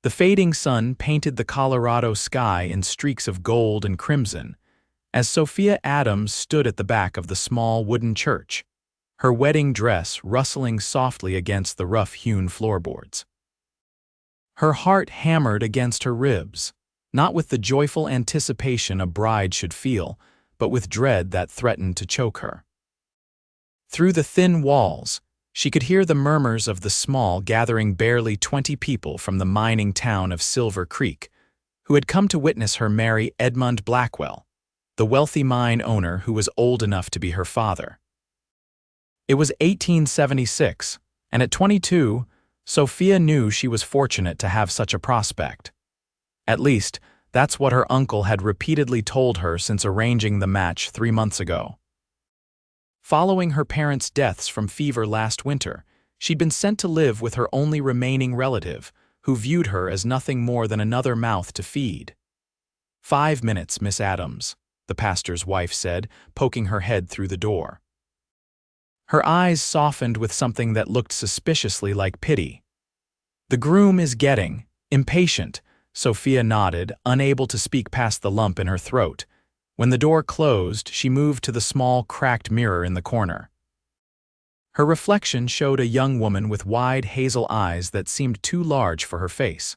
The fading sun painted the Colorado sky in streaks of gold and crimson, as Sophia Adams stood at the back of the small wooden church, her wedding dress rustling softly against the rough-hewn floorboards. Her heart hammered against her ribs, not with the joyful anticipation a bride should feel, but with dread that threatened to choke her. Through the thin walls, she could hear the murmurs of the small gathering barely 20 people from the mining town of Silver Creek, who had come to witness her marry Edmund Blackwell, the wealthy mine owner who was old enough to be her father. It was 1876, and at 22, Sophia knew she was fortunate to have such a prospect. At least, that's what her uncle had repeatedly told her since arranging the match 3 months ago. Following her parents' deaths from fever last winter, she'd been sent to live with her only remaining relative, who viewed her as nothing more than another mouth to feed. "5 minutes, Miss Adams," the pastor's wife said, poking her head through the door. Her eyes softened with something that looked suspiciously like pity. "The groom is getting impatient," Sophia nodded, unable to speak past the lump in her throat. When the door closed, she moved to the small, cracked mirror in the corner. Her reflection showed a young woman with wide hazel eyes that seemed too large for her face.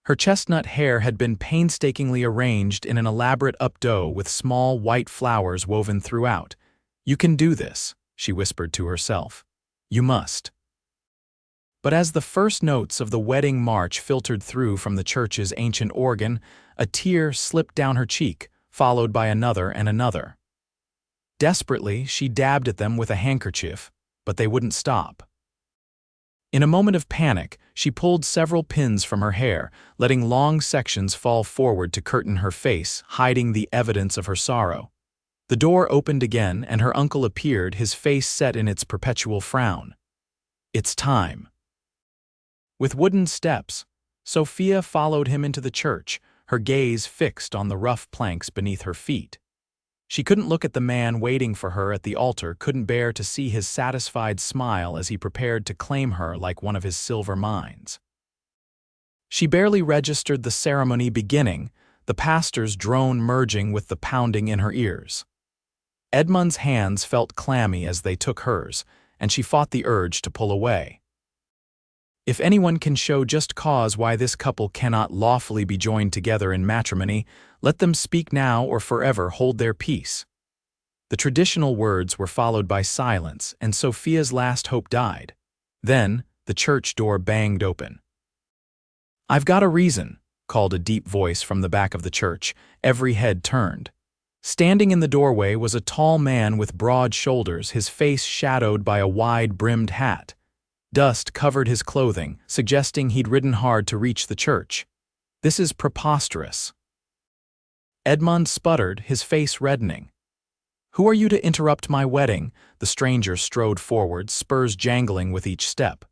Her chestnut hair had been painstakingly arranged in an elaborate updo with small white flowers woven throughout. "You can do this," she whispered to herself. "You must." But as the first notes of the wedding march filtered through from the church's ancient organ, a tear slipped down her cheek, followed by another and another. Desperately, she dabbed at them with a handkerchief, but they wouldn't stop. In a moment of panic, she pulled several pins from her hair, letting long sections fall forward to curtain her face, hiding the evidence of her sorrow. The door opened again, and her uncle appeared, his face set in its perpetual frown. "It's time." With wooden steps, Sophia followed him into the church, her gaze fixed on the rough planks beneath her feet. She couldn't look at the man waiting for her at the altar, couldn't bear to see his satisfied smile as he prepared to claim her like one of his silver mines. She barely registered the ceremony beginning, the pastor's drone merging with the pounding in her ears. Edmund's hands felt clammy as they took hers, and she fought the urge to pull away. If anyone can show just cause why this couple cannot lawfully be joined together in matrimony, let them speak now or forever hold their peace. The traditional words were followed by silence, and Sophia's last hope died. Then, the church door banged open. "I've got a reason," called a deep voice from the back of the church. Every head turned. Standing in the doorway was a tall man with broad shoulders, his face shadowed by a wide-brimmed hat. Dust covered his clothing, suggesting he'd ridden hard to reach the church. "This is preposterous." Edmund sputtered, his face reddening. "Who are you to interrupt my wedding?" The stranger strode forward, spurs jangling with each step.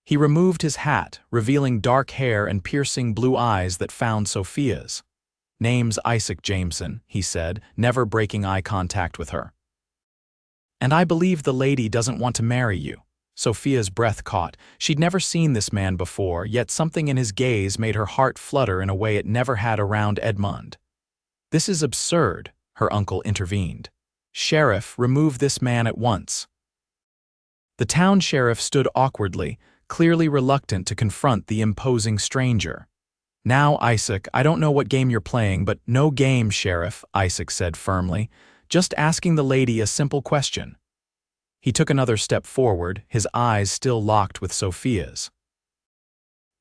He removed his hat, revealing dark hair and piercing blue eyes that found Sophia's. "Name's Isaac Jameson," he said, never breaking eye contact with her. "And I believe the lady doesn't want to marry you." Sophia's breath caught. She'd never seen this man before, yet something in his gaze made her heart flutter in a way it never had around Edmund. "This is absurd," her uncle intervened. "Sheriff, remove this man at once." The town sheriff stood awkwardly, clearly reluctant to confront the imposing stranger. "Now, Isaac, I don't know what game you're playing, but no game, Sheriff," Isaac said firmly. "Just asking the lady a simple question." He took another step forward, his eyes still locked with Sophia's.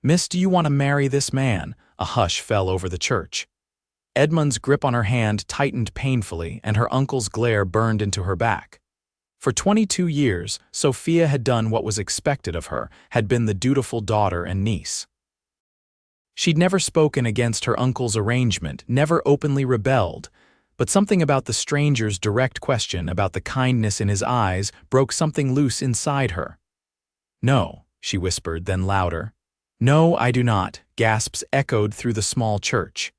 "Miss, do you want to marry this man?" A hush fell over the church. Edmund's grip on her hand tightened painfully, and her uncle's glare burned into her back. For 22 years, Sophia had done what was expected of her, had been the dutiful daughter and niece. She'd never spoken against her uncle's arrangement, never openly rebelled, but something about the stranger's direct question, about the kindness in his eyes, broke something loose inside her. "No," she whispered, then louder. "No, I do not," gasps echoed through the small church.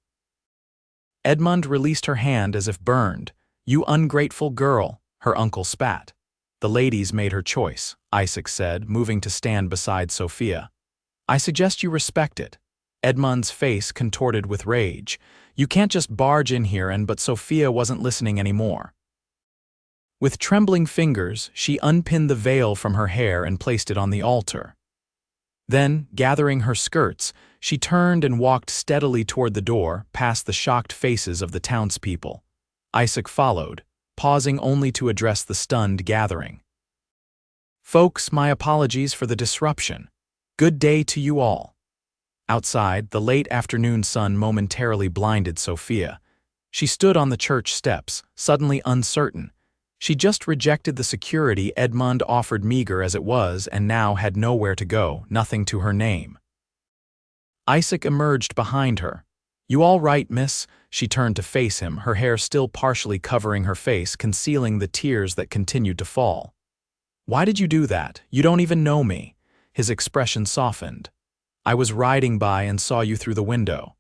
Edmund released her hand as if burned. "You ungrateful girl," her uncle spat. "The lady's made her choice," Isaac said, moving to stand beside Sophia. "I suggest you respect it." Edmund's face contorted with rage. "You can't just barge in here but Sophia wasn't listening anymore. With trembling fingers, she unpinned the veil from her hair and placed it on the altar. Then, gathering her skirts, she turned and walked steadily toward the door, past the shocked faces of the townspeople. Isaac followed, pausing only to address the stunned gathering. "Folks, my apologies for the disruption. Good day to you all." Outside, the late afternoon sun momentarily blinded Sophia. She stood on the church steps, suddenly uncertain. She just rejected the security Edmund offered, meager as it was, and now had nowhere to go, nothing to her name. Isaac emerged behind her. "You all right, miss?" She turned to face him, her hair still partially covering her face, concealing the tears that continued to fall. "Why did you do that? You don't even know me." His expression softened. "I was riding by and saw you through the window."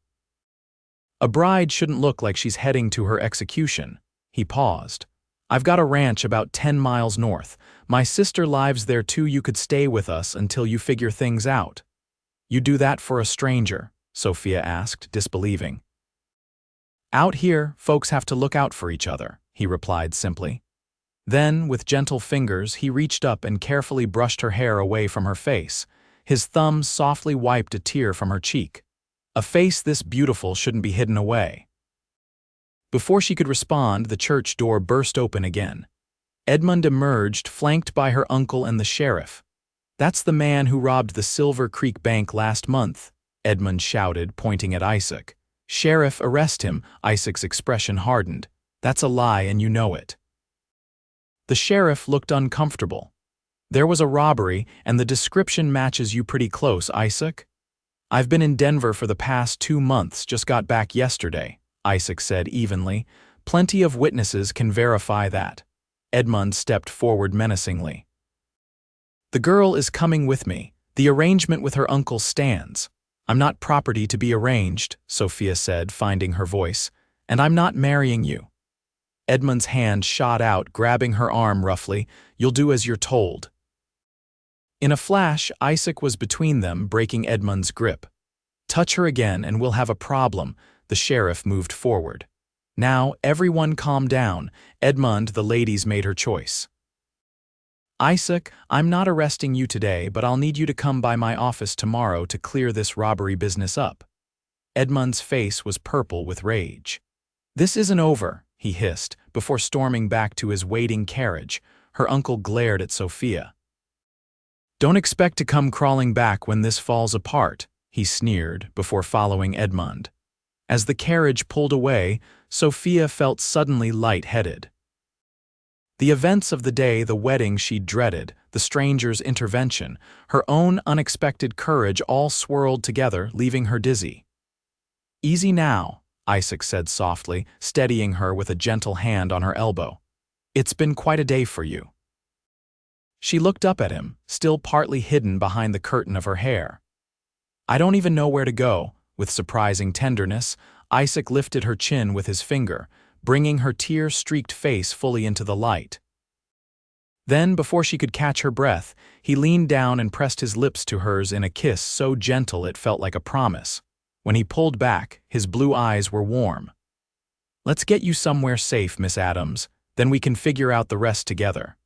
"A bride shouldn't look like she's heading to her execution." He paused. "I've got a ranch about 10 miles north. My sister lives there too. You could stay with us until you figure things out." "You do that for a stranger?" Sophia asked, disbelieving. "Out here, folks have to look out for each other," he replied simply. Then, with gentle fingers, he reached up and carefully brushed her hair away from her face. His thumb softly wiped a tear from her cheek. A face this beautiful shouldn't be hidden away. Before she could respond, the church door burst open again. Edmund emerged, flanked by her uncle and the sheriff. "That's the man who robbed the Silver Creek Bank last month," Edmund shouted, pointing at Isaac. "Sheriff, arrest him." Isaac's expression hardened. "That's a lie and you know it." The sheriff looked uncomfortable. "There was a robbery, and the description matches you pretty close, Isaac." "I've been in Denver for the past 2 months, just got back yesterday," Isaac said evenly. "Plenty of witnesses can verify that." Edmund stepped forward menacingly. "The girl is coming with me. The arrangement with her uncle stands." "I'm not property to be arranged," Sophia said, finding her voice. "And I'm not marrying you." Edmund's hand shot out, grabbing her arm roughly. "You'll do as you're told." In a flash, Isaac was between them, breaking Edmund's grip. "Touch her again and we'll have a problem." The sheriff moved forward. "Now, everyone calm down. Edmund, the lady's made her choice." "Isaac, I'm not arresting you today, but I'll need you to come by my office tomorrow to clear this robbery business up." Edmund's face was purple with rage. "This isn't over," he hissed, before storming back to his waiting carriage. Her uncle glared at Sophia. "Don't expect to come crawling back when this falls apart," he sneered, before following Edmund. As the carriage pulled away, Sophia felt suddenly light-headed. The events of the day, the wedding she'd dreaded, the stranger's intervention, her own unexpected courage all swirled together, leaving her dizzy. "Easy now," Isaac said softly, steadying her with a gentle hand on her elbow. "It's been quite a day for you." She looked up at him, still partly hidden behind the curtain of her hair. "I don't even know where to go." With surprising tenderness, Isaac lifted her chin with his finger, bringing her tear-streaked face fully into the light. Then, before she could catch her breath, he leaned down and pressed his lips to hers in a kiss so gentle it felt like a promise. When he pulled back, his blue eyes were warm. "Let's get you somewhere safe, Miss Adams, then we can figure out the rest together."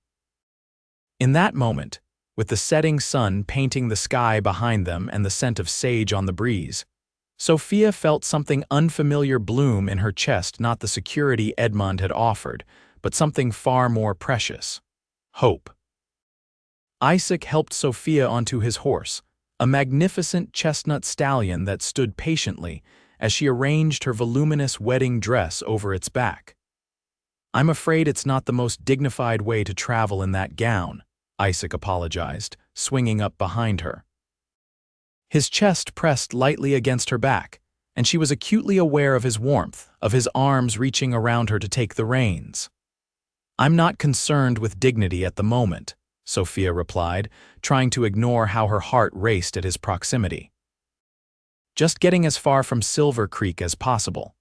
In that moment, with the setting sun painting the sky behind them and the scent of sage on the breeze, Sophia felt something unfamiliar bloom in her chest, not the security Edmund had offered, but something far more precious: hope. Isaac helped Sophia onto his horse, a magnificent chestnut stallion that stood patiently as she arranged her voluminous wedding dress over its back. "I'm afraid it's not the most dignified way to travel in that gown," Isaac apologized, swinging up behind her. His chest pressed lightly against her back, and she was acutely aware of his warmth, of his arms reaching around her to take the reins. "I'm not concerned with dignity at the moment," Sophia replied, trying to ignore how her heart raced at his proximity. "Just getting as far from Silver Creek as possible."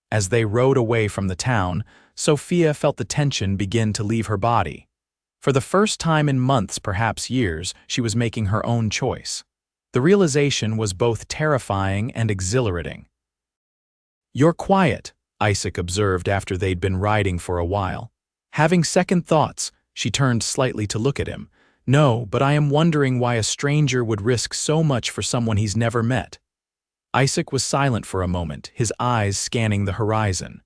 As they rode away from the town, Sophia felt the tension begin to leave her body. For the first time in months, perhaps years, she was making her own choice. The realization was both terrifying and exhilarating. "You're quiet," Isaac observed after they'd been riding for a while. Having second thoughts, she turned slightly to look at him. "No, but I am wondering why a stranger would risk so much for someone he's never met." Isaac was silent for a moment, his eyes scanning the horizon.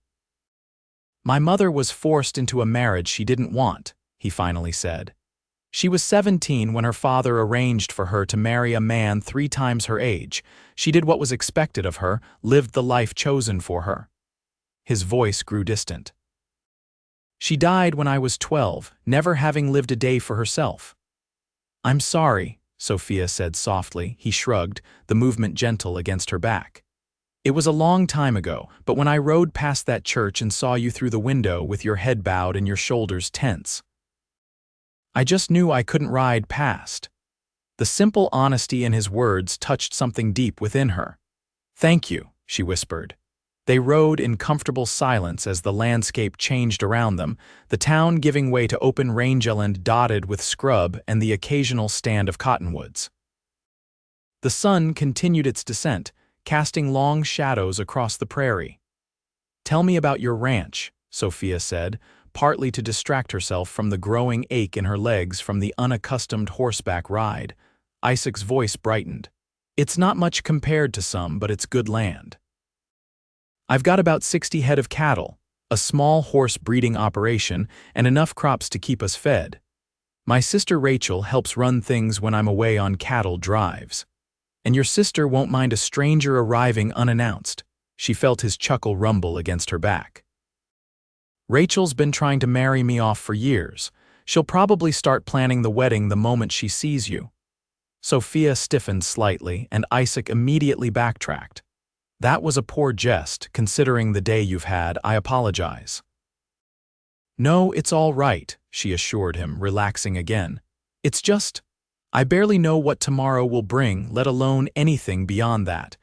"My mother was forced into a marriage she didn't want," he finally said. "She was 17 when her father arranged for her to marry a man 3 times her age. She did what was expected of her, lived the life chosen for her." His voice grew distant. "She died when I was 12, never having lived a day for herself." "I'm sorry," Sophia said softly. He shrugged, the movement gentle against her back. "It was a long time ago, but when I rode past that church and saw you through the window with your head bowed and your shoulders tense, I just knew I couldn't ride past." The simple honesty in his words touched something deep within her. "Thank you," she whispered. They rode in comfortable silence as the landscape changed around them, the town giving way to open rangeland dotted with scrub and the occasional stand of cottonwoods. The sun continued its descent, casting long shadows across the prairie. "Tell me about your ranch," Sophia said, partly to distract herself from the growing ache in her legs from the unaccustomed horseback ride. Isaac's voice brightened. "It's not much compared to some, but it's good land. I've got about 60 head of cattle, a small horse breeding operation, and enough crops to keep us fed. My sister Rachel helps run things when I'm away on cattle drives. And your sister won't mind a stranger arriving unannounced." She felt his chuckle rumble against her back. "Rachel's been trying to marry me off for years. She'll probably start planning the wedding the moment she sees you." Sophia stiffened slightly, and Isaac immediately backtracked. "That was a poor jest, considering the day you've had. I apologize." "No, it's all right," she assured him, relaxing again. "It's just, I barely know what tomorrow will bring, let alone anything beyond that."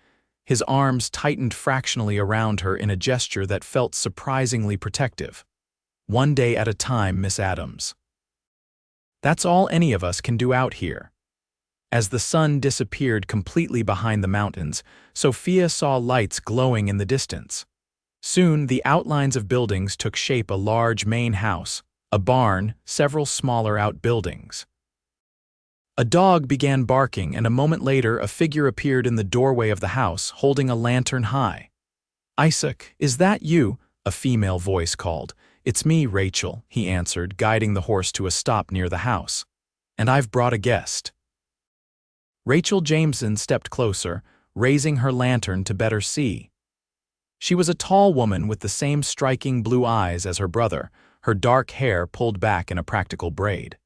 His arms tightened fractionally around her in a gesture that felt surprisingly protective. "One day at a time, Miss Adams. That's all any of us can do out here." As the sun disappeared completely behind the mountains, Sophia saw lights glowing in the distance. Soon, the outlines of buildings took shape: a large main house, a barn, several smaller outbuildings. A dog began barking, and a moment later a figure appeared in the doorway of the house, holding a lantern high. "Isaac, is that you?" a female voice called. "It's me, Rachel," he answered, guiding the horse to a stop near the house. "And I've brought a guest." Rachel Jameson stepped closer, raising her lantern to better see. She was a tall woman with the same striking blue eyes as her brother, her dark hair pulled back in a practical braid.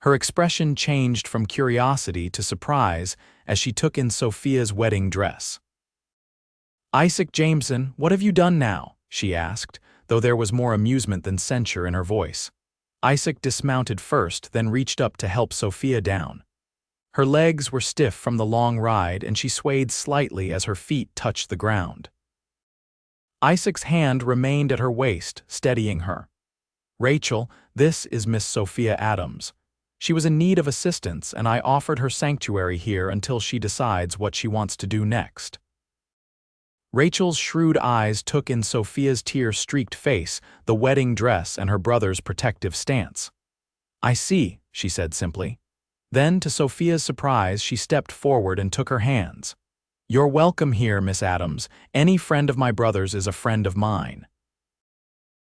Her expression changed from curiosity to surprise as she took in Sophia's wedding dress. "Isaac Jameson, what have you done now?" she asked, though there was more amusement than censure in her voice. Isaac dismounted first, then reached up to help Sophia down. Her legs were stiff from the long ride, and she swayed slightly as her feet touched the ground. Isaac's hand remained at her waist, steadying her. "Rachel, this is Miss Sophia Adams. She was in need of assistance, and I offered her sanctuary here until she decides what she wants to do next." Rachel's shrewd eyes took in Sophia's tear-streaked face, the wedding dress, and her brother's protective stance. "I see," she said simply. Then, to Sophia's surprise, she stepped forward and took her hands. "You're welcome here, Miss Adams. Any friend of my brother's is a friend of mine."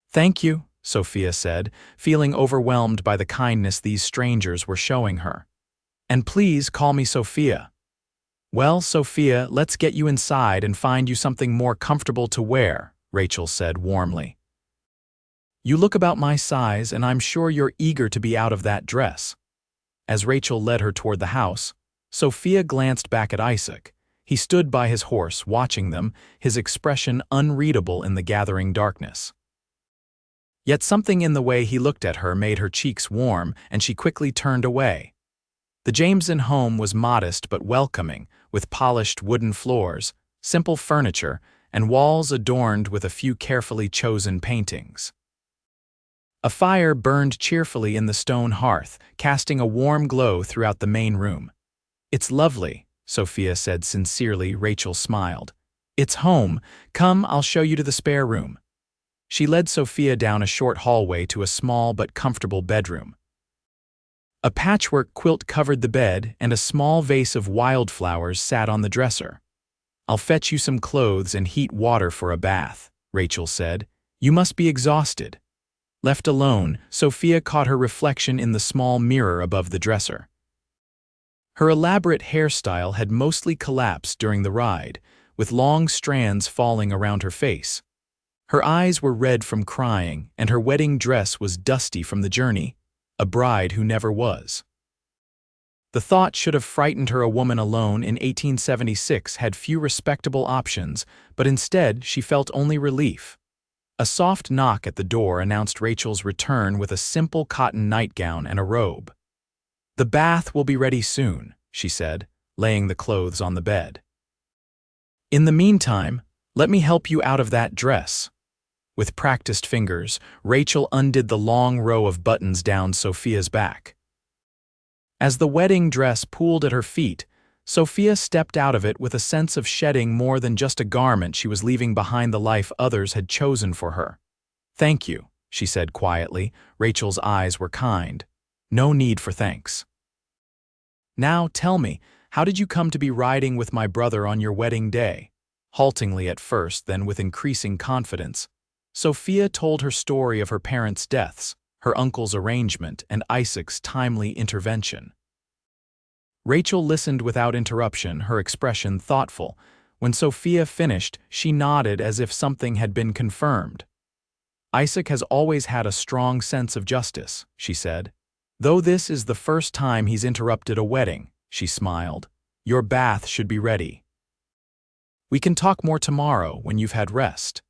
"Thank you," Sophia said, feeling overwhelmed by the kindness these strangers were showing her. "And please call me Sophia." "Well, Sophia, let's get you inside and find you something more comfortable to wear," Rachel said warmly. "You look about my size, and I'm sure you're eager to be out of that dress." As Rachel led her toward the house, Sophia glanced back at Isaac. He stood by his horse, watching them, his expression unreadable in the gathering darkness. Yet something in the way he looked at her made her cheeks warm, and she quickly turned away. The Jameson home was modest but welcoming, with polished wooden floors, simple furniture, and walls adorned with a few carefully chosen paintings. A fire burned cheerfully in the stone hearth, casting a warm glow throughout the main room. "It's lovely," Sophia said sincerely. Rachel smiled. It's home. Come, I'll show you to the spare room. She led Sophia down a short hallway to a small but comfortable bedroom. A patchwork quilt covered the bed, and a small vase of wildflowers sat on the dresser. I'll fetch you some clothes and heat water for a bath, Rachel said. You must be exhausted. Left alone, Sophia caught her reflection in the small mirror above the dresser. Her elaborate hairstyle had mostly collapsed during the ride, with long strands falling around her face. Her eyes were red from crying, and her wedding dress was dusty from the journey, a bride who never was. The thought should have frightened her. A woman alone in 1876 had few respectable options, but instead she felt only relief. A soft knock at the door announced Rachel's return with a simple cotton nightgown and a robe. The bath will be ready soon, she said, laying the clothes on the bed. In the meantime, let me help you out of that dress. With practiced fingers, Rachel undid the long row of buttons down Sophia's back. As the wedding dress pooled at her feet, Sophia stepped out of it with a sense of shedding more than just a garment. She was leaving behind the life others had chosen for her. Thank you, she said quietly. Rachel's eyes were kind. No need for thanks. Now tell me, how did you come to be riding with my brother on your wedding day? Haltingly at first, then with increasing confidence, Sophia told her story of her parents' deaths, her uncle's arrangement, and Isaac's timely intervention. Rachel listened without interruption, her expression thoughtful. When Sophia finished, she nodded as if something had been confirmed. Isaac has always had a strong sense of justice, she said. Though this is the first time he's interrupted a wedding, she smiled. Your bath should be ready. We can talk more tomorrow when you've had rest.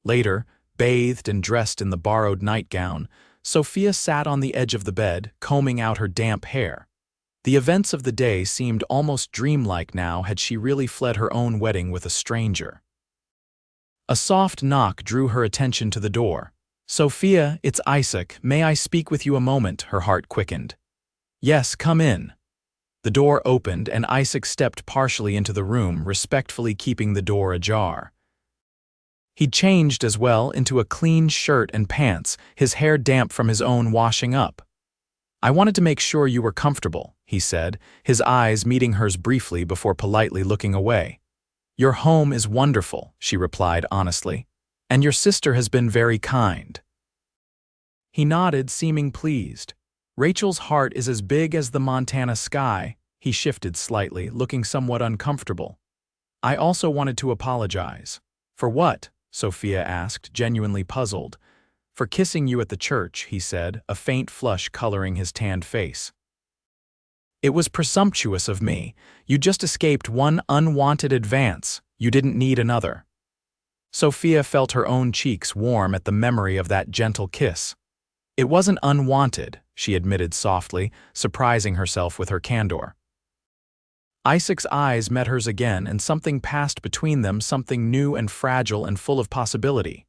Later, bathed and dressed in the borrowed nightgown, Sophia sat on the edge of the bed, combing out her damp hair. The events of the day seemed almost dreamlike now. Had she really fled her own wedding with a stranger? A soft knock drew her attention to the door. Sophia, it's Isaac. May I speak with you a moment? Her heart quickened. Yes, come in. The door opened, and Isaac stepped partially into the room, respectfully keeping the door ajar. He'd changed as well into a clean shirt and pants, his hair damp from his own washing up. I wanted to make sure you were comfortable, he said, his eyes meeting hers briefly before politely looking away. Your home is wonderful, she replied honestly, and your sister has been very kind. He nodded, seeming pleased. Rachel's heart is as big as the Montana sky. He shifted slightly, looking somewhat uncomfortable. I also wanted to apologize. For what? Sophia asked, genuinely puzzled. For kissing you at the church, he said, a faint flush coloring his tanned face. It was presumptuous of me. You just escaped one unwanted advance. You didn't need another. Sophia felt her own cheeks warm at the memory of that gentle kiss. It wasn't unwanted, she admitted softly, surprising herself with her candor. Isaac's eyes met hers again, and something passed between them, something new and fragile and full of possibility.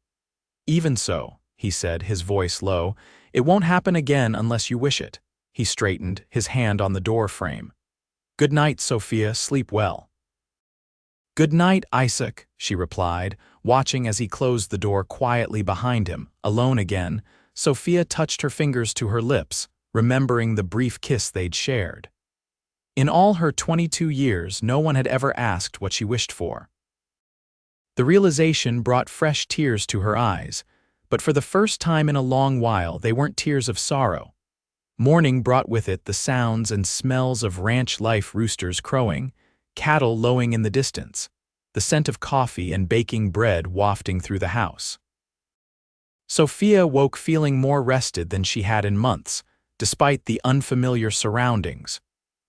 Even so, he said, his voice low, it won't happen again unless you wish it. He straightened, his hand on the door frame. Good night, Sophia, sleep well. Good night, Isaac, she replied, watching as he closed the door quietly behind him. Alone again, Sophia touched her fingers to her lips, remembering the brief kiss they'd shared. In all her 22 years, no one had ever asked what she wished for. The realization brought fresh tears to her eyes, but for the first time in a long while, they weren't tears of sorrow. Morning brought with it the sounds and smells of ranch life, roosters crowing, cattle lowing in the distance, the scent of coffee and baking bread wafting through the house. Sophia woke feeling more rested than she had in months, despite the unfamiliar surroundings.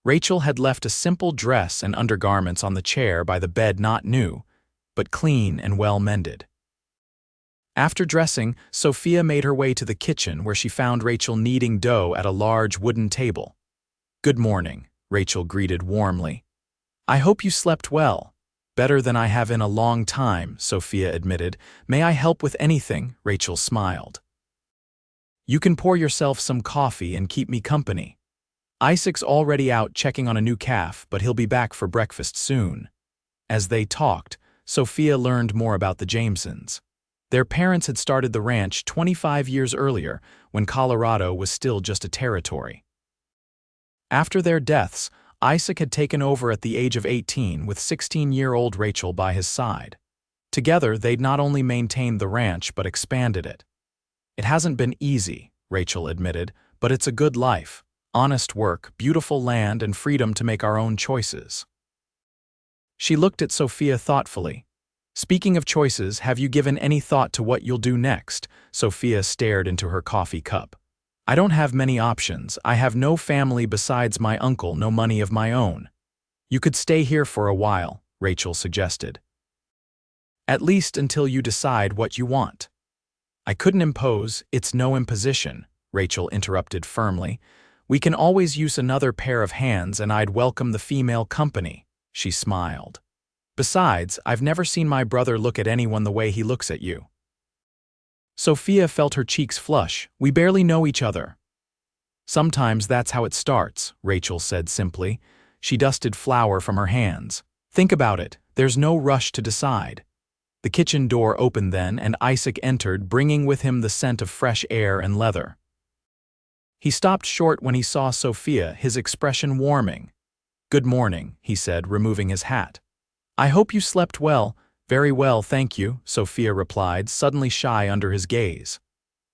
Rachel had left a simple dress and undergarments on the chair by the bed, not new, but clean and well-mended. After dressing, Sophia made her way to the kitchen where she found Rachel kneading dough at a large wooden table. Good morning, Rachel greeted warmly. I hope you slept well. Better than I have in a long time, Sophia admitted. May I help with anything? Rachel smiled. You can pour yourself some coffee and keep me company. Isaac's already out checking on a new calf, but he'll be back for breakfast soon. As they talked, Sophia learned more about the Jamesons. Their parents had started the ranch 25 years earlier, when Colorado was still just a territory. After their deaths, Isaac had taken over at the age of 18 with 16-year-old Rachel by his side. Together, they'd not only maintained the ranch but expanded it. "It hasn't been easy," Rachel admitted, "but it's a good life. Honest work, beautiful land, and freedom to make our own choices." She looked at Sophia thoughtfully. "Speaking of choices, have you given any thought to what you'll do next?" Sophia stared into her coffee cup. "I don't have many options. I have no family besides my uncle, no money of my own." "You could stay here for a while," Rachel suggested. "At least until you decide what you want." "I couldn't impose, it's no imposition," Rachel interrupted firmly. "We can always use another pair of hands, and I'd welcome the female company." She smiled. "Besides, I've never seen my brother look at anyone the way he looks at you." Sophia felt her cheeks flush. "We barely know each other." "Sometimes that's how it starts," Rachel said simply. She dusted flour from her hands. "Think about it. There's no rush to decide." The kitchen door opened then, and Isaac entered, bringing with him the scent of fresh air and leather. He stopped short when he saw Sophia, his expression warming. "Good morning," he said, removing his hat. "I hope you slept well." "Very well, thank you," Sophia replied, suddenly shy under his gaze.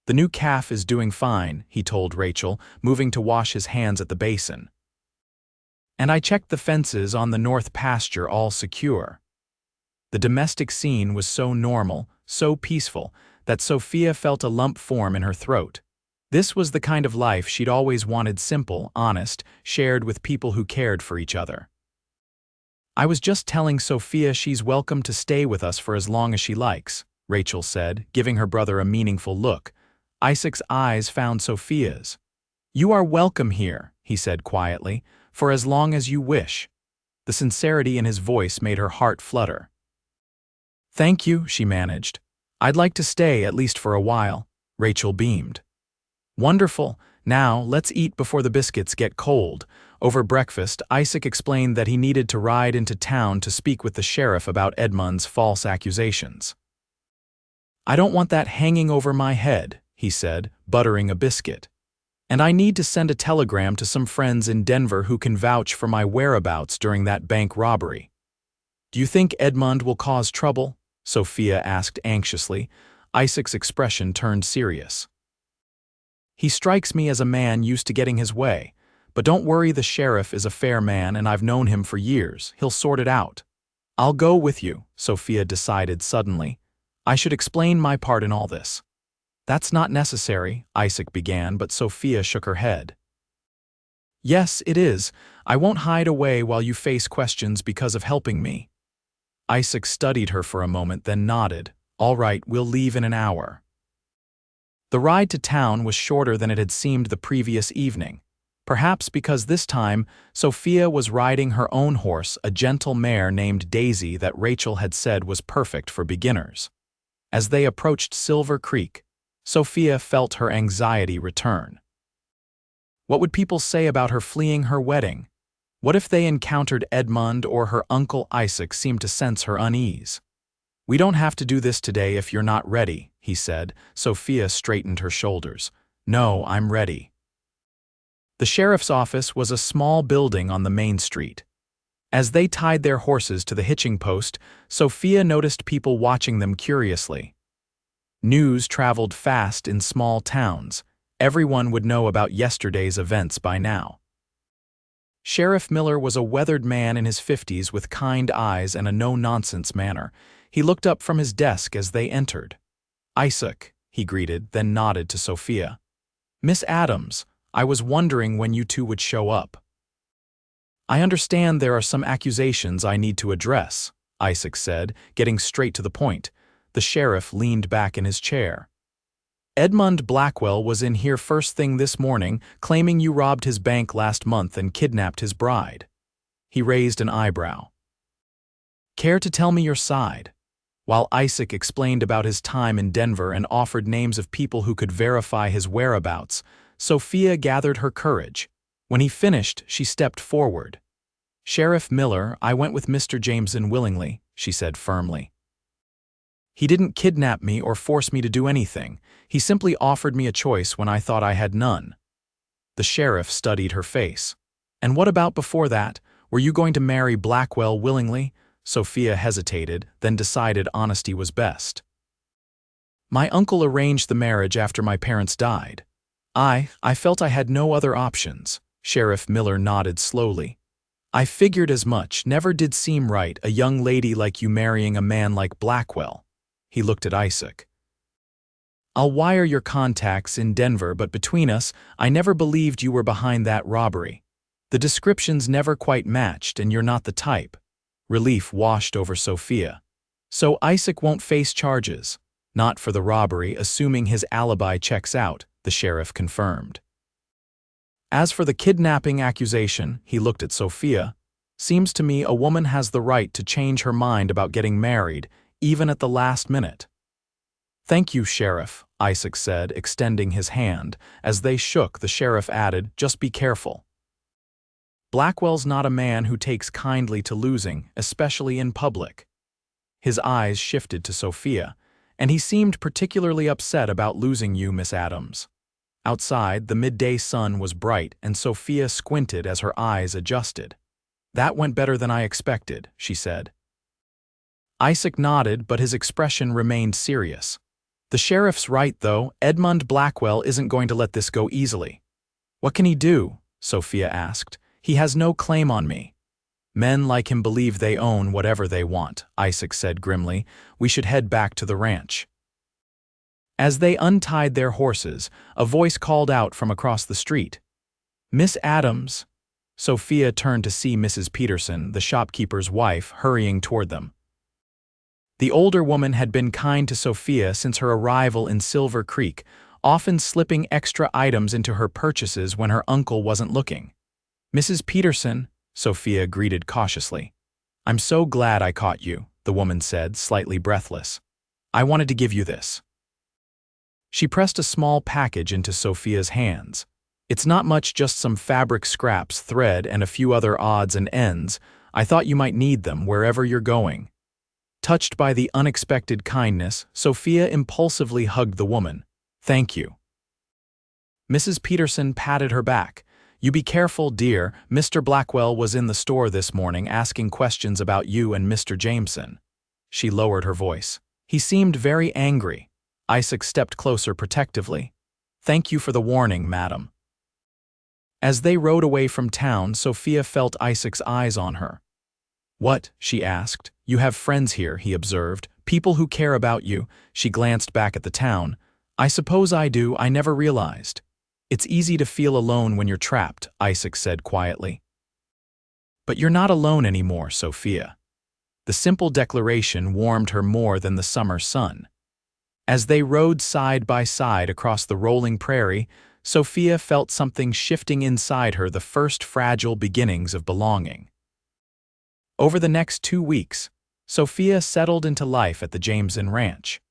"The new calf is doing fine," he told Rachel, moving to wash his hands at the basin. "And I checked the fences on the north pasture, all secure." The domestic scene was so normal, so peaceful, that Sophia felt a lump form in her throat. This was the kind of life she'd always wanted: simple, honest, shared with people who cared for each other. "I was just telling Sophia she's welcome to stay with us for as long as she likes," Rachel said, giving her brother a meaningful look. Isaac's eyes found Sophia's. "You are welcome here," he said quietly, "for as long as you wish." The sincerity in his voice made her heart flutter. "Thank you," she managed. "I'd like to stay, at least for a while." Rachel beamed. "Wonderful. Now, let's eat before the biscuits get cold." Over breakfast, Isaac explained that he needed to ride into town to speak with the sheriff about Edmund's false accusations. "I don't want that hanging over my head," he said, buttering a biscuit. "And I need to send a telegram to some friends in Denver who can vouch for my whereabouts during that bank robbery." "Do you think Edmund will cause trouble?" Sophia asked anxiously. Isaac's expression turned serious. "He strikes me as a man used to getting his way. But don't worry, the sheriff is a fair man and I've known him for years. He'll sort it out." "I'll go with you," Sophia decided suddenly. "I should explain my part in all this." "That's not necessary," Isaac began, but Sophia shook her head. "Yes, it is. I won't hide away while you face questions because of helping me." Isaac studied her for a moment, then nodded. "All right, we'll leave in an hour." The ride to town was shorter than it had seemed the previous evening. Perhaps because this time, Sophia was riding her own horse, a gentle mare named Daisy that Rachel had said was perfect for beginners. As they approached Silver Creek, Sophia felt her anxiety return. What would people say about her fleeing her wedding? What if they encountered Edmund, or her uncle Isaac seemed to sense her unease? "We don't have to do this today if you're not ready," he said. Sophia straightened her shoulders. "No, I'm ready." The sheriff's office was a small building on the main street. As they tied their horses to the hitching post, Sophia noticed people watching them curiously. News traveled fast in small towns. Everyone would know about yesterday's events by now. Sheriff Miller was a weathered man in his 50s with kind eyes and a no-nonsense manner. He looked up from his desk as they entered. "Isaac," he greeted, then nodded to Sophia. "Miss Adams, I was wondering when you two would show up." "I understand there are some accusations I need to address," Isaac said, getting straight to the point. The sheriff leaned back in his chair. "Edmund Blackwell was in here first thing this morning, claiming you robbed his bank last month and kidnapped his bride." He raised an eyebrow. "Care to tell me your side?" While Isaac explained about his time in Denver and offered names of people who could verify his whereabouts, Sophia gathered her courage. When he finished, she stepped forward. "Sheriff Miller, I went with Mr. Jameson willingly," she said firmly. "He didn't kidnap me or force me to do anything. He simply offered me a choice when I thought I had none." The sheriff studied her face. "And what about before that? Were you going to marry Blackwell willingly?" Sophia hesitated, then decided honesty was best. "My uncle arranged the marriage after my parents died. I felt I had no other options." Sheriff Miller nodded slowly. "I figured as much. Never did seem right, a young lady like you marrying a man like Blackwell." He looked at Isaac. "I'll wire your contacts in Denver, but between us, I never believed you were behind that robbery. The descriptions never quite matched, and you're not the type." Relief washed over Sophia. "So Isaac won't face charges?" "Not for the robbery, assuming his alibi checks out," the sheriff confirmed. "As for the kidnapping accusation," he looked at Sophia, "seems to me a woman has the right to change her mind about getting married, even at the last minute." "Thank you, Sheriff," Isaac said, extending his hand. As they shook, the sheriff added, "Just be careful. Blackwell's not a man who takes kindly to losing, especially in public." His eyes shifted to Sophia, "And he seemed particularly upset about losing you, Miss Adams." Outside, the midday sun was bright, and Sophia squinted as her eyes adjusted. "That went better than I expected," she said. Isaac nodded, but his expression remained serious. "The sheriff's right, though. Edmund Blackwell isn't going to let this go easily." "What can he do?" Sophia asked. "He has no claim on me." "Men like him believe they own whatever they want," Isaac said grimly. "We should head back to the ranch." As they untied their horses, a voice called out from across the street. "Miss Adams!" Sophia turned to see Mrs. Peterson, the shopkeeper's wife, hurrying toward them. The older woman had been kind to Sophia since her arrival in Silver Creek, often slipping extra items into her purchases when her uncle wasn't looking. "Mrs. Peterson," Sophia greeted cautiously. "I'm so glad I caught you," the woman said, slightly breathless. "I wanted to give you this." She pressed a small package into Sophia's hands. "It's not much, just some fabric scraps, thread, and a few other odds and ends. I thought you might need them wherever you're going." Touched by the unexpected kindness, Sophia impulsively hugged the woman. "Thank you." Mrs. Peterson patted her back. "You be careful, dear. Mr. Blackwell was in the store this morning asking questions about you and Mr. Jameson." She lowered her voice. "He seemed very angry." Isaac stepped closer protectively. "Thank you for the warning, madam." As they rode away from town, Sophia felt Isaac's eyes on her. "What?" she asked. "You have friends here," he observed. "People who care about you." She glanced back at the town. "I suppose I do. I never realized." "It's easy to feel alone when you're trapped," Isaac said quietly. "But you're not alone anymore, Sophia." The simple declaration warmed her more than the summer sun. As they rode side by side across the rolling prairie, Sophia felt something shifting inside her, the first fragile beginnings of belonging. Over the next 2 weeks, Sophia settled into life at the Jameson Ranch.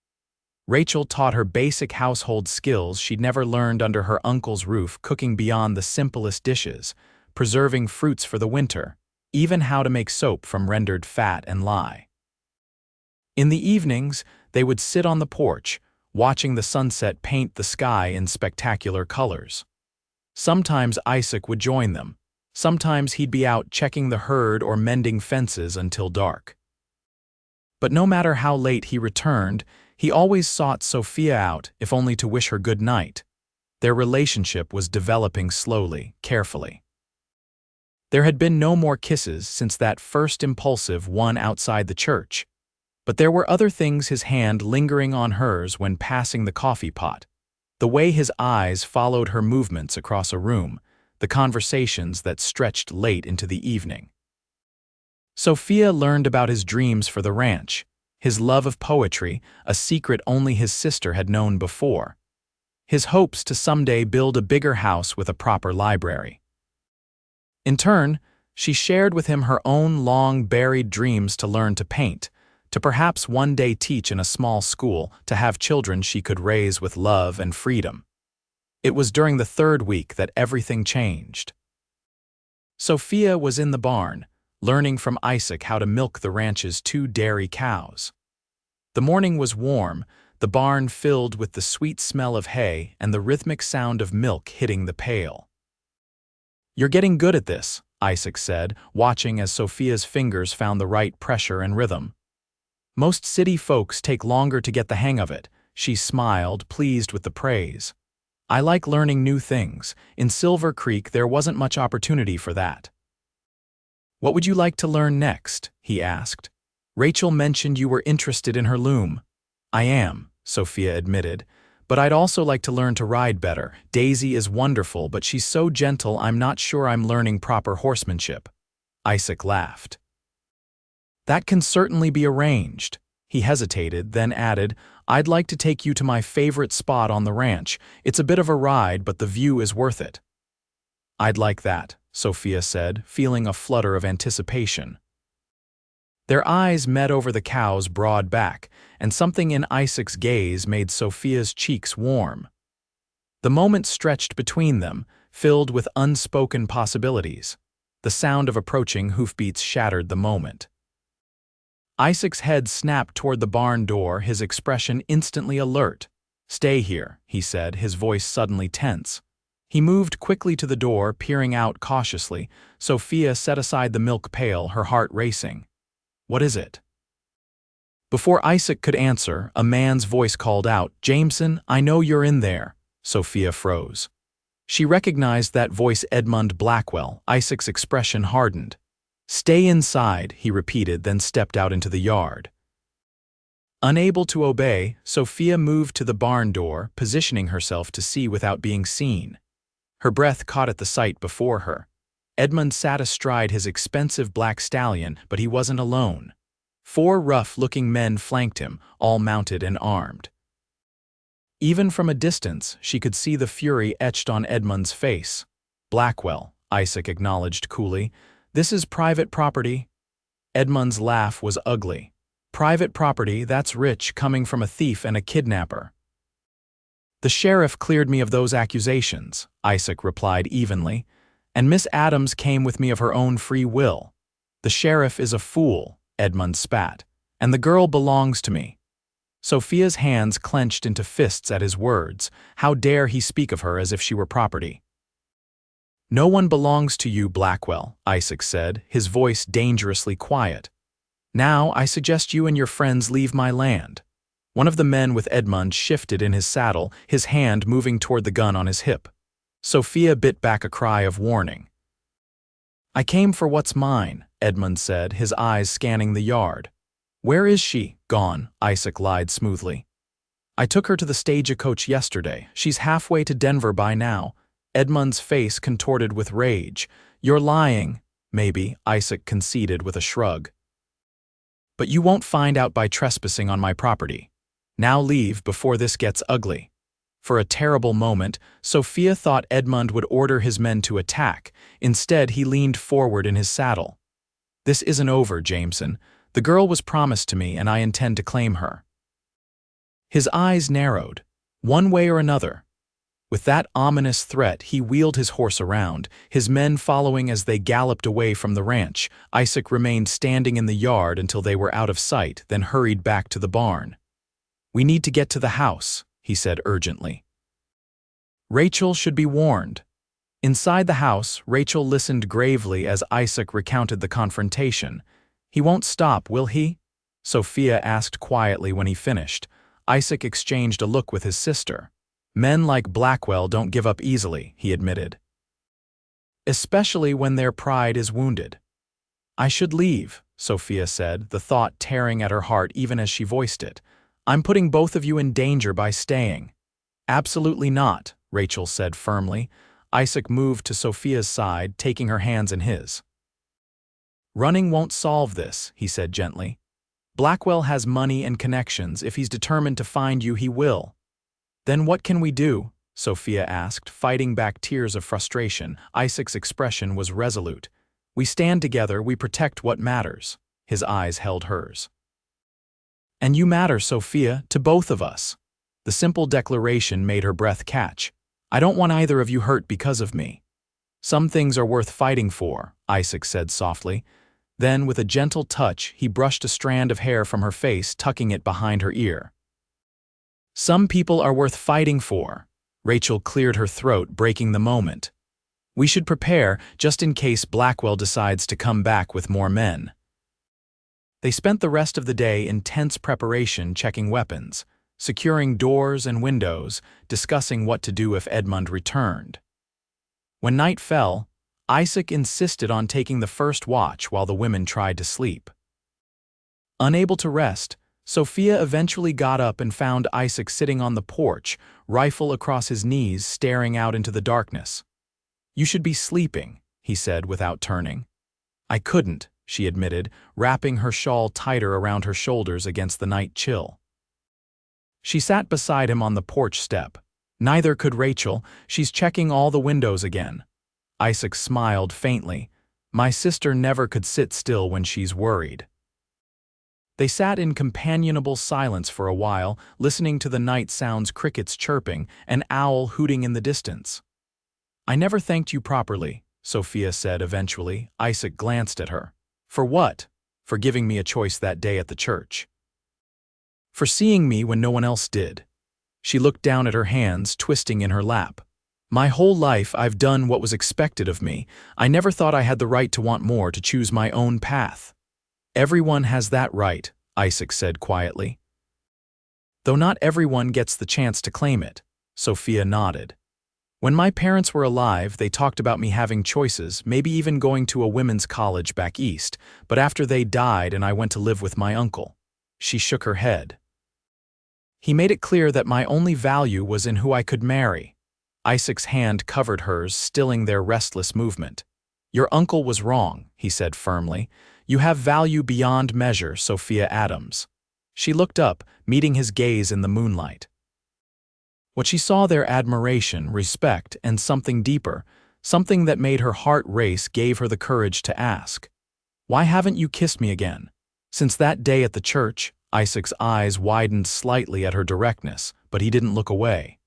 Rachel taught her basic household skills she'd never learned under her uncle's roof, cooking beyond the simplest dishes, preserving fruits for the winter, even how to make soap from rendered fat and lye. In the evenings, they would sit on the porch, watching the sunset paint the sky in spectacular colors. Sometimes Isaac would join them. Sometimes he'd be out checking the herd or mending fences until dark. But no matter how late he returned, he always sought Sophia out, if only to wish her good night. Their relationship was developing slowly, carefully. There had been no more kisses since that first impulsive one outside the church. But there were other things, his hand lingering on hers when passing the coffee pot, the way his eyes followed her movements across a room, the conversations that stretched late into the evening. Sophia learned about his dreams for the ranch, his love of poetry, a secret only his sister had known before, his hopes to someday build a bigger house with a proper library. In turn, she shared with him her own long-buried dreams to learn to paint, to perhaps one day teach in a small school, to have children she could raise with love and freedom. It was during the 3rd week that everything changed. Sophia was in the barn, learning from Isaac how to milk the ranch's 2 dairy cows. The morning was warm, the barn filled with the sweet smell of hay and the rhythmic sound of milk hitting the pail. "You're getting good at this," Isaac said, watching as Sophia's fingers found the right pressure and rhythm. "Most city folks take longer to get the hang of it," she smiled, pleased with the praise. "I like learning new things. In Silver Creek, there wasn't much opportunity for that." "What would you like to learn next?" he asked. "Rachel mentioned you were interested in her loom." "I am," Sophia admitted, "but I'd also like to learn to ride better. Daisy is wonderful, but she's so gentle I'm not sure I'm learning proper horsemanship." Isaac laughed. "That can certainly be arranged." He hesitated, then added, "I'd like to take you to my favorite spot on the ranch. It's a bit of a ride, but the view is worth it." "I'd like that," Sophia said, feeling a flutter of anticipation. Their eyes met over the cow's broad back, and something in Isaac's gaze made Sophia's cheeks warm. The moment stretched between them, filled with unspoken possibilities. The sound of approaching hoofbeats shattered the moment. Isaac's head snapped toward the barn door, his expression instantly alert. "Stay here," he said, his voice suddenly tense. He moved quickly to the door, peering out cautiously. Sophia set aside the milk pail, her heart racing. "What is it?" Before Isaac could answer, a man's voice called out, "Jameson, I know you're in there." Sophia froze. She recognized that voice, Edmund Blackwell. Isaac's expression hardened. "Stay inside," he repeated, then stepped out into the yard. Unable to obey, Sophia moved to the barn door, positioning herself to see without being seen. Her breath caught at the sight before her. Edmund sat astride his expensive black stallion, but he wasn't alone. 4 rough-looking men flanked him, all mounted and armed. Even from a distance, she could see the fury etched on Edmund's face. "Blackwell," Isaac acknowledged coolly. "This is private property." Edmund's laugh was ugly. "Private property, that's rich, coming from a thief and a kidnapper." "The sheriff cleared me of those accusations," Isaac replied evenly, "and Miss Adams came with me of her own free will." "The sheriff is a fool," Edmund spat, "and the girl belongs to me." Sophia's hands clenched into fists at his words. How dare he speak of her as if she were property? "No one belongs to you, Blackwell," Isaac said, his voice dangerously quiet. "Now I suggest you and your friends leave my land." One of the men with Edmund shifted in his saddle, his hand moving toward the gun on his hip. Sophia bit back a cry of warning. "I came for what's mine," Edmund said, his eyes scanning the yard. "Where is she?" "Gone," Isaac lied smoothly. "I took her to the stagecoach yesterday. She's halfway to Denver by now." Edmund's face contorted with rage. "You're lying." "Maybe," Isaac conceded with a shrug. "But you won't find out by trespassing on my property. Now leave before this gets ugly." For a terrible moment, Sophia thought Edmund would order his men to attack. Instead, he leaned forward in his saddle. "This isn't over, Jameson. The girl was promised to me, and I intend to claim her." His eyes narrowed. One way or another. With that ominous threat, he wheeled his horse around, his men following as they galloped away from the ranch. Isaac remained standing in the yard until they were out of sight, then hurried back to the barn. "We need to get to the house," he said urgently. "Rachel should be warned." Inside the house, Rachel listened gravely as Isaac recounted the confrontation. "He won't stop, will he?" Sophia asked quietly when he finished. Isaac exchanged a look with his sister. "Men like Blackwell don't give up easily," he admitted. "Especially when their pride is wounded." "I should leave," Sophia said, the thought tearing at her heart even as she voiced it. "I'm putting both of you in danger by staying." "Absolutely not," Rachel said firmly. Isaac moved to Sophia's side, taking her hands in his. "Running won't solve this," he said gently. "Blackwell has money and connections. If he's determined to find you, he will." "Then what can we do?" Sophia asked, fighting back tears of frustration. Isaac's expression was resolute. "We stand together, we protect what matters." His eyes held hers. "And you matter, Sophia, to both of us." The simple declaration made her breath catch. "I don't want either of you hurt because of me." Some things are worth fighting for, Isaac said softly. Then, with a gentle touch, he brushed a strand of hair from her face, tucking it behind her ear. Some people are worth fighting for. Rachel cleared her throat, breaking the moment. We should prepare, just in case Blackwell decides to come back with more men. They spent the rest of the day in tense preparation, checking weapons, securing doors and windows, discussing what to do if Edmund returned. When night fell, Isaac insisted on taking the first watch while the women tried to sleep. Unable to rest, Sophia eventually got up and found Isaac sitting on the porch, rifle across his knees, staring out into the darkness. "You should be sleeping," he said without turning. "I couldn't," she admitted, wrapping her shawl tighter around her shoulders against the night chill. She sat beside him on the porch step. Neither could Rachel. "She's checking all the windows again." Isaac smiled faintly. "My sister never could sit still when she's worried." They sat in companionable silence for a while, listening to the night sounds, crickets chirping, an owl hooting in the distance. "I never thanked you properly," Sophia said eventually. Isaac glanced at her. "For what?" "For giving me a choice that day at the church. For seeing me when no one else did." She looked down at her hands, twisting in her lap. "My whole life I've done what was expected of me. I never thought I had the right to want more, to choose my own path." "Everyone has that right," Isaac said quietly. "Though not everyone gets the chance to claim it," Sophia nodded. "When my parents were alive, they talked about me having choices, maybe even going to a women's college back east, but after they died and I went to live with my uncle." She shook her head. "He made it clear that my only value was in who I could marry." Isaac's hand covered hers, stilling their restless movement. "Your uncle was wrong," he said firmly. "You have value beyond measure, Sophia Adams." She looked up, meeting his gaze in the moonlight. What she saw there, admiration, respect, and something deeper, something that made her heart race, gave her the courage to ask, "Why haven't you kissed me again?" Since that day at the church, Isaac's eyes widened slightly at her directness, but he didn't look away.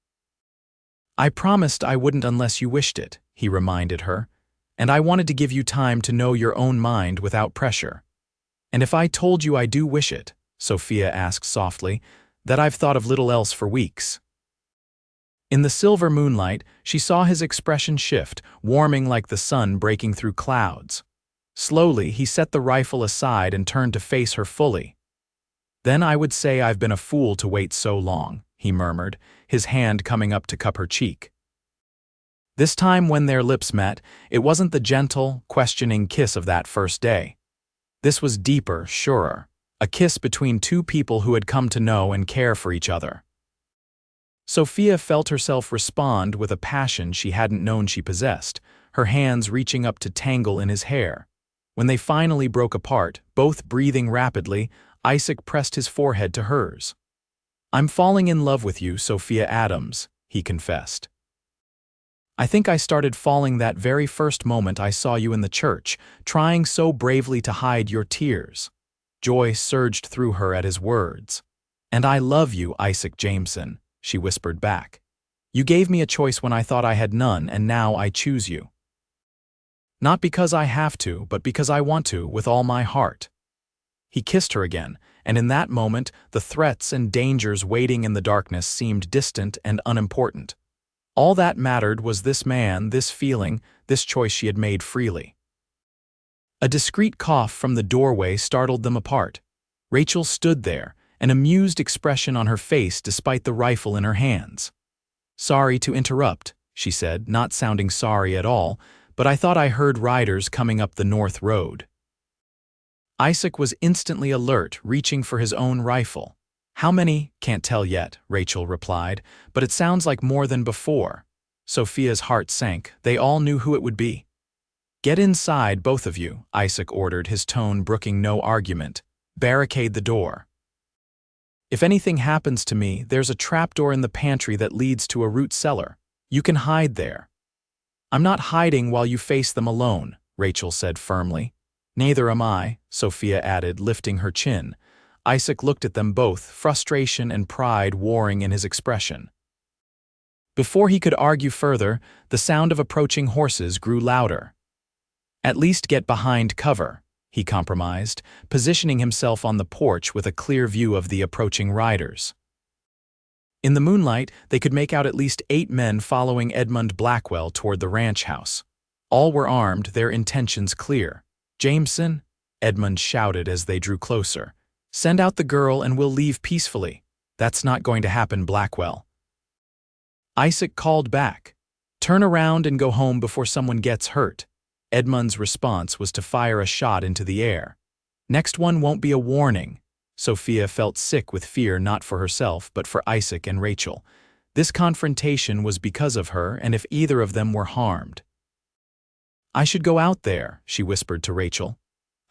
"I promised I wouldn't unless you wished it," he reminded her. "And I wanted to give you time to know your own mind without pressure." "And if I told you I do wish it," Sophia asked softly, "that I've thought of little else for weeks." In the silver moonlight, she saw his expression shift, warming like the sun breaking through clouds. Slowly, he set the rifle aside and turned to face her fully. "Then I would say I've been a fool to wait so long," he murmured, his hand coming up to cup her cheek. This time when their lips met, it wasn't the gentle, questioning kiss of that first day. This was deeper, surer, a kiss between two people who had come to know and care for each other. Sophia felt herself respond with a passion she hadn't known she possessed, her hands reaching up to tangle in his hair. When they finally broke apart, both breathing rapidly, Isaac pressed his forehead to hers. "I'm falling in love with you, Sophia Adams," he confessed. "I think I started falling that very first moment I saw you in the church, trying so bravely to hide your tears." Joy surged through her at his words. "And I love you, Isaac Jameson," she whispered back. "You gave me a choice when I thought I had none, and now I choose you. Not because I have to, but because I want to, with all my heart." He kissed her again, and in that moment, the threats and dangers waiting in the darkness seemed distant and unimportant. All that mattered was this man, this feeling, this choice she had made freely. A discreet cough from the doorway startled them apart. Rachel stood there, an amused expression on her face despite the rifle in her hands. "Sorry to interrupt," she said, not sounding sorry at all, "but I thought I heard riders coming up the north road." Isaac was instantly alert, reaching for his own rifle. "How many? Can't tell yet," Rachel replied, "but it sounds like more than before." Sophia's heart sank. They all knew who it would be. "Get inside, both of you," Isaac ordered, his tone brooking no argument. "Barricade the door. If anything happens to me, there's a trapdoor in the pantry that leads to a root cellar. You can hide there." "I'm not hiding while you face them alone," Rachel said firmly. "Neither am I," Sophia added, lifting her chin. Isaac looked at them both, frustration and pride warring in his expression. Before he could argue further, the sound of approaching horses grew louder. "At least get behind cover," he compromised, positioning himself on the porch with a clear view of the approaching riders. In the moonlight, they could make out at least 8 men following Edmund Blackwell toward the ranch house. All were armed, their intentions clear. "Jameson," Edmund shouted as they drew closer, "send out the girl and we'll leave peacefully." "That's not going to happen, Blackwell." Isaac called back, "Turn around and go home before someone gets hurt." Edmund's response was to fire a shot into the air. "Next one won't be a warning." Sophia felt sick with fear, not for herself, but for Isaac and Rachel. This confrontation was because of her, and if either of them were harmed. "I should go out there," she whispered to Rachel.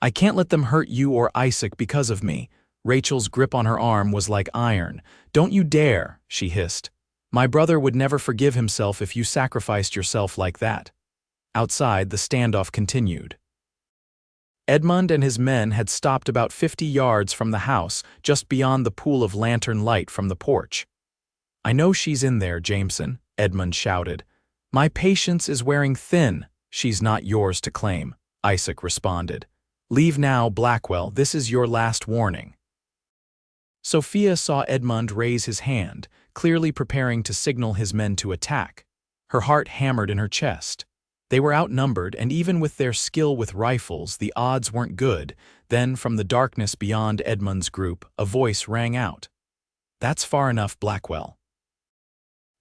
"I can't let them hurt you or Isaac because of me." Rachel's grip on her arm was like iron. "Don't you dare," she hissed. "My brother would never forgive himself if you sacrificed yourself like that." Outside, the standoff continued. Edmund and his men had stopped about 50 yards from the house, just beyond the pool of lantern light from the porch. "I know she's in there, Jameson," Edmund shouted. "My patience is wearing thin." "She's not yours to claim," Isaac responded. "Leave now, Blackwell, this is your last warning." Sophia saw Edmund raise his hand, clearly preparing to signal his men to attack. Her heart hammered in her chest. They were outnumbered, and even with their skill with rifles, the odds weren't good. Then, from the darkness beyond Edmund's group, a voice rang out. "That's far enough, Blackwell."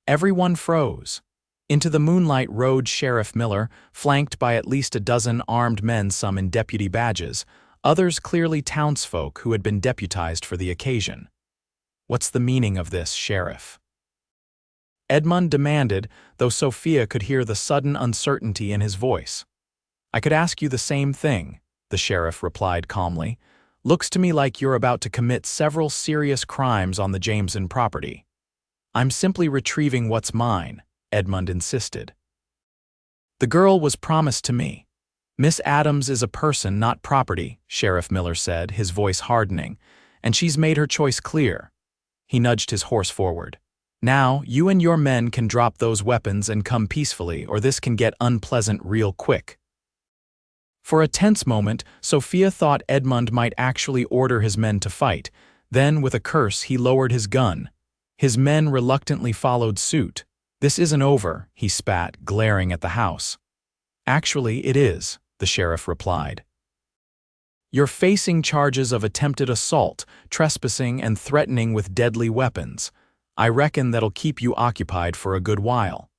Everyone froze. Into the moonlight rode Sheriff Miller, flanked by at least a dozen armed men, some in deputy badges, others clearly townsfolk who had been deputized for the occasion. "What's the meaning of this, Sheriff?" Edmund demanded, though Sophia could hear the sudden uncertainty in his voice. "I could ask you the same thing," the sheriff replied calmly. "Looks to me like you're about to commit several serious crimes on the Jameson property." "I'm simply retrieving what's mine," Edmund insisted. "The girl was promised to me." "Miss Adams is a person, not property," Sheriff Miller said, his voice hardening, "and she's made her choice clear." He nudged his horse forward. "Now, you and your men can drop those weapons and come peacefully, or this can get unpleasant real quick." For a tense moment, Sophia thought Edmund might actually order his men to fight. Then, with a curse, he lowered his gun. His men reluctantly followed suit. "This isn't over," he spat, glaring at the house. "Actually, it is," the sheriff replied. "You're facing charges of attempted assault, trespassing, and threatening with deadly weapons. I reckon that'll keep you occupied for a good while."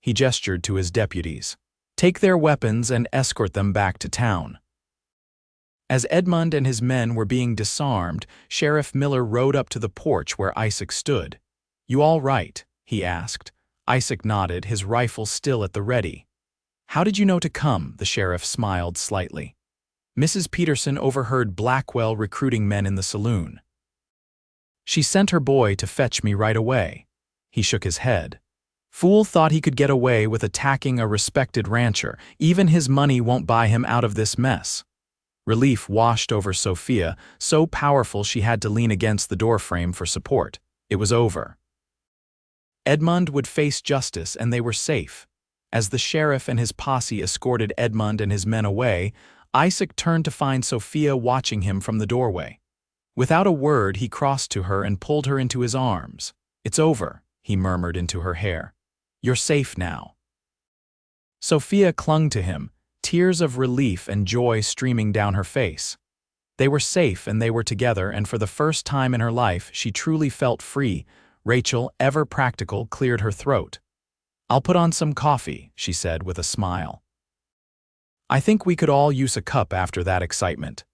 He gestured to his deputies. "Take their weapons and escort them back to town." As Edmund and his men were being disarmed, Sheriff Miller rode up to the porch where Isaac stood. "You all right?" he asked. Isaac nodded, his rifle still at the ready. "How did you know to come?" the sheriff smiled slightly. "Mrs. Peterson overheard Blackwell recruiting men in the saloon. She sent her boy to fetch me right away." He shook his head. "Fool thought he could get away with attacking a respected rancher. Even his money won't buy him out of this mess." Relief washed over Sophia, so powerful she had to lean against the doorframe for support. It was over. Edmund would face justice, and they were safe. As the sheriff and his posse escorted Edmund and his men away, Isaac turned to find Sophia watching him from the doorway. Without a word, he crossed to her and pulled her into his arms. "It's over," he murmured into her hair. "You're safe now." Sophia clung to him, tears of relief and joy streaming down her face. They were safe and they were together, and for the first time in her life, she truly felt free. Rachel, ever practical, cleared her throat. "I'll put on some coffee," she said with a smile. "I think we could all use a cup after that excitement."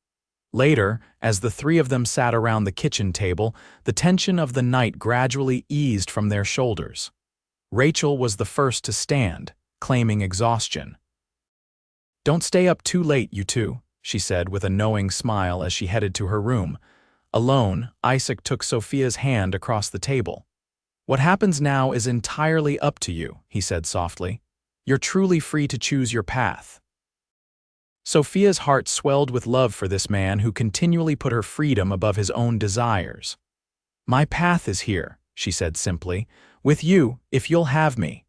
Later, as the three of them sat around the kitchen table, the tension of the night gradually eased from their shoulders. Rachel was the first to stand, claiming exhaustion. "Don't stay up too late, you two," she said with a knowing smile as she headed to her room. Alone, Isaac took Sophia's hand across the table. "What happens now is entirely up to you," he said softly. "You're truly free to choose your path." Sophia's heart swelled with love for this man who continually put her freedom above his own desires. "My path is here," she said simply. With you, if you'll have me.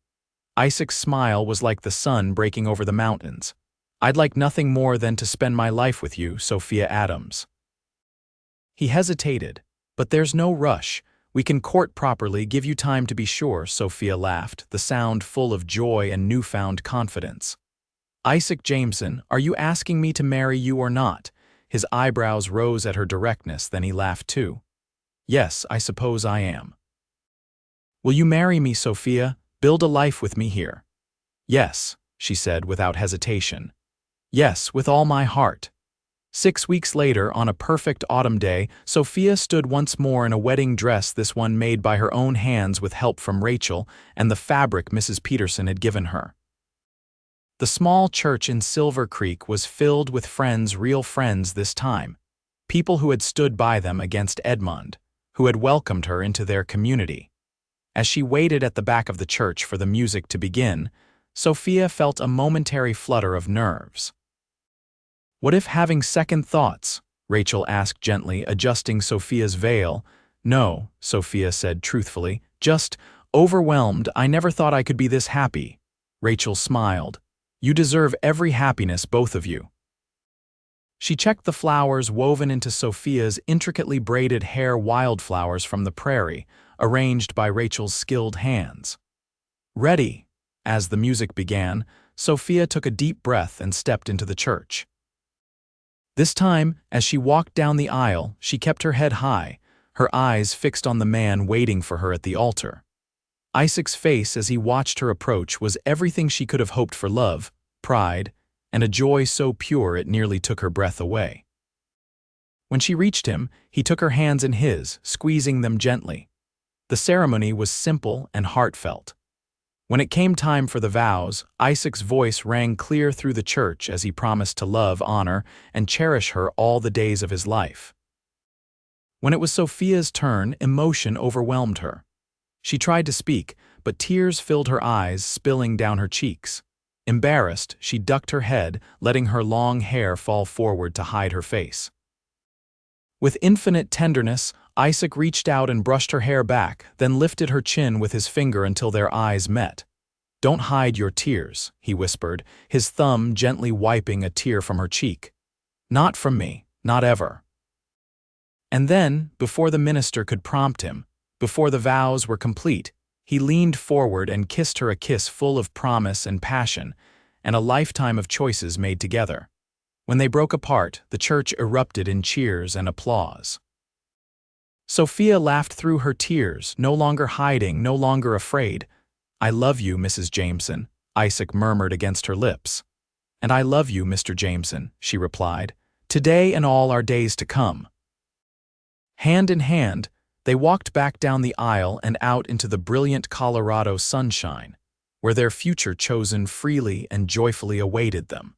Isaac's smile was like the sun breaking over the mountains. I'd like nothing more than to spend my life with you, Sophia Adams. He hesitated. But there's no rush. We can court properly, give you time to be sure, Sophia laughed, the sound full of joy and newfound confidence. Isaac Jameson, are you asking me to marry you or not? His eyebrows rose at her directness, then he laughed too. Yes, I suppose I am. Will you marry me, Sophia? Build a life with me here. Yes, she said without hesitation. Yes, with all my heart. 6 weeks later, on a perfect autumn day, Sophia stood once more in a wedding dress, this one made by her own hands with help from Rachel and the fabric Mrs. Peterson had given her. The small church in Silver Creek was filled with friends, real friends this time, people who had stood by them against Edmund, who had welcomed her into their community. As she waited at the back of the church for the music to begin, Sophia felt a momentary flutter of nerves. What if having second thoughts? Rachel asked gently, adjusting Sophia's veil. No, Sophia said truthfully, just overwhelmed. I never thought I could be this happy. Rachel smiled. You deserve every happiness, both of you. She checked the flowers woven into Sophia's intricately braided hair, wildflowers from the prairie, arranged by Rachel's skilled hands. Ready. As the music began, Sophia took a deep breath and stepped into the church. This time, as she walked down the aisle, she kept her head high, her eyes fixed on the man waiting for her at the altar. Isaac's face as he watched her approach was everything she could have hoped for: love, pride, and a joy so pure it nearly took her breath away. When she reached him, he took her hands in his, squeezing them gently. The ceremony was simple and heartfelt. When it came time for the vows, Isaac's voice rang clear through the church as he promised to love, honor, and cherish her all the days of his life. When it was Sophia's turn, emotion overwhelmed her. She tried to speak, but tears filled her eyes, spilling down her cheeks. Embarrassed, she ducked her head, letting her long hair fall forward to hide her face. With infinite tenderness, Isaac reached out and brushed her hair back, then lifted her chin with his finger until their eyes met. Don't hide your tears, he whispered, his thumb gently wiping a tear from her cheek. Not from me, not ever. And then, before the minister could prompt him, before the vows were complete, he leaned forward and kissed her, a kiss full of promise and passion, and a lifetime of choices made together. When they broke apart, the church erupted in cheers and applause. Sophia laughed through her tears, no longer hiding, no longer afraid. I love you, Mrs. Jameson, Isaac murmured against her lips. And I love you, Mr. Jameson, she replied, today and all our days to come. Hand in hand, they walked back down the aisle and out into the brilliant Colorado sunshine, where their future chosen freely and joyfully awaited them.